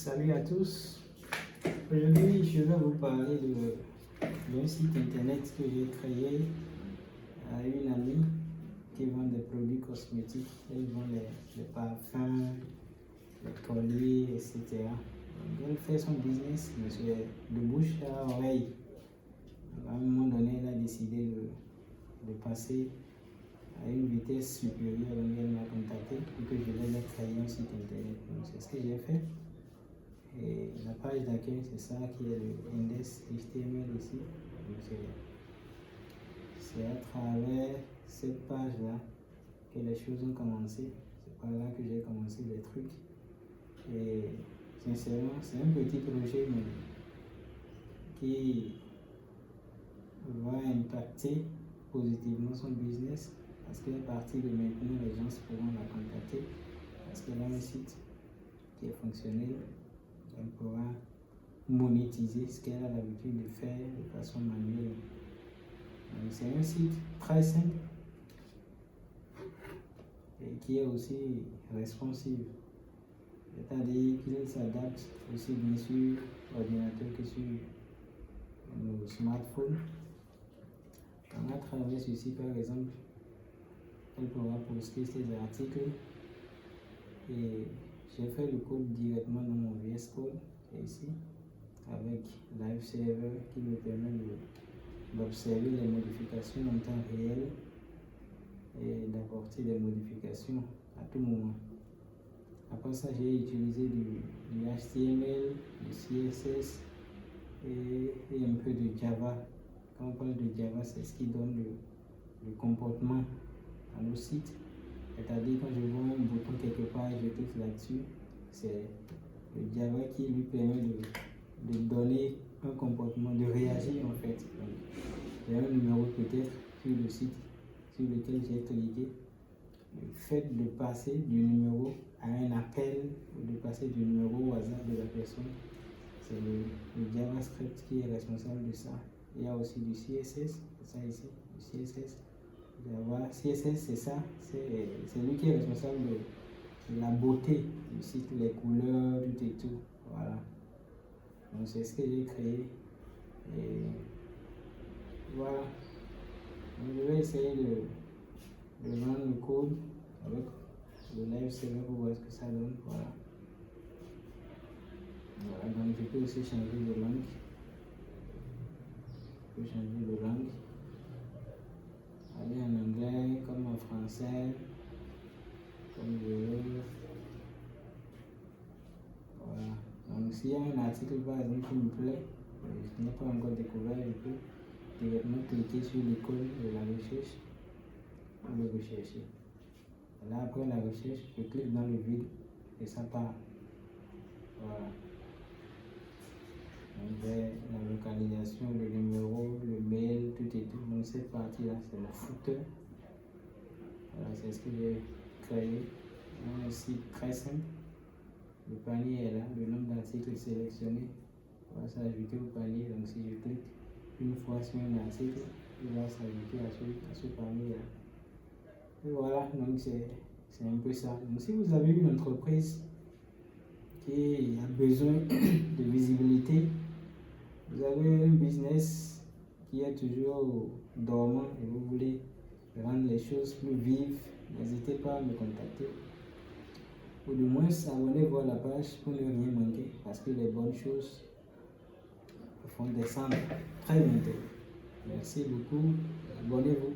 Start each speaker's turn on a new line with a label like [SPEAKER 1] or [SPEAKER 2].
[SPEAKER 1] Salut à tous. Aujourd'hui, je vais vous parler d'un site internet que j'ai créé à une amie qui vend des produits cosmétiques. Elle vend les parfums, les colliers, etc. Donc, elle fait son business, mais c'est de bouche à oreille. À un moment donné, elle a décidé de passer à une vitesse supérieure. Donc, elle m'a contacté pour que je l'aide à créer un site internet. Donc, c'est ce que j'ai fait. Et la page d'accueil, c'est ça qui est le index HTML ici. Donc c'est à travers cette page-là que les choses ont commencé. C'est par là que j'ai commencé les trucs. Et sincèrement, c'est un petit projet mais qui va impacter positivement son business parce qu'à partir de maintenant, les gens pourront la contacter parce qu'elle a un site qui est fonctionnel. Elle pourra monétiser ce qu'elle a l'habitude de faire de façon manuelle. C'est un site très simple et qui est aussi responsive. C'est-à-dire qu'il s'adapte aussi bien sur ordinateur que sur nos smartphones. Quand à travers ceci, par exemple, elle pourra poster ses articles et j'ai fait le code directement dans mon VS Code, c'est ici, avec Live Server qui me permet d'observer les modifications en temps réel et d'apporter des modifications à tout moment. Après ça, j'ai utilisé du HTML, du CSS et un peu de Java. Quand on parle de Java, c'est ce qui donne le comportement à nos sites. C'est-à-dire quand je vois un bouton quelque part et je clique là-dessus, c'est le Java qui lui permet de donner un comportement, de réagir en fait. Il y a un numéro peut-être sur le site sur lequel j'ai cliqué. Le fait de passer du numéro à un appel ou de passer du numéro au hasard de la personne, c'est le JavaScript qui est responsable de ça. Il y a aussi du CSS, c'est ça ici, du CSS. Java, CSS, c'est ça, c'est lui qui est responsable de la beauté du site, les couleurs, tout et tout. Voilà. Donc c'est ce que j'ai créé. Et voilà. Donc, je vais essayer de rendre le code avec le live server pour voir ce que ça donne. Voilà. Voilà. Donc je peux aussi changer de langue. Je peux changer de langue. Aller en anglais comme en français, comme je veux. Voilà. Donc s'il y a un article par exemple qui me plaît, je n'ai pas encore découvert, je peux directement cliquer sur l'icône de la recherche pour le rechercher. Et là après la recherche, je clique dans le vide et ça part. Voilà. Donc j'ai la localisation, le numéro, le mail, tout et tout. Donc cette partie-là, c'est le footer. Voilà, c'est ce que j'ai créé. Un site très simple. Le panier est là, le nombre d'articles sélectionnés. On va s'ajouter au panier. Donc si je clique une fois sur un article, il va s'ajouter à ce panier-là. Et voilà, donc c'est un peu ça. Donc si vous avez une entreprise qui a besoin de visibilité, vous avez un business qui est toujours dormant et vous voulez rendre les choses plus vives, n'hésitez pas à me contacter. Ou du moins abonnez-vous à la page pour ne rien manquer parce que les bonnes choses font descendre très bientôt. Merci beaucoup, abonnez-vous.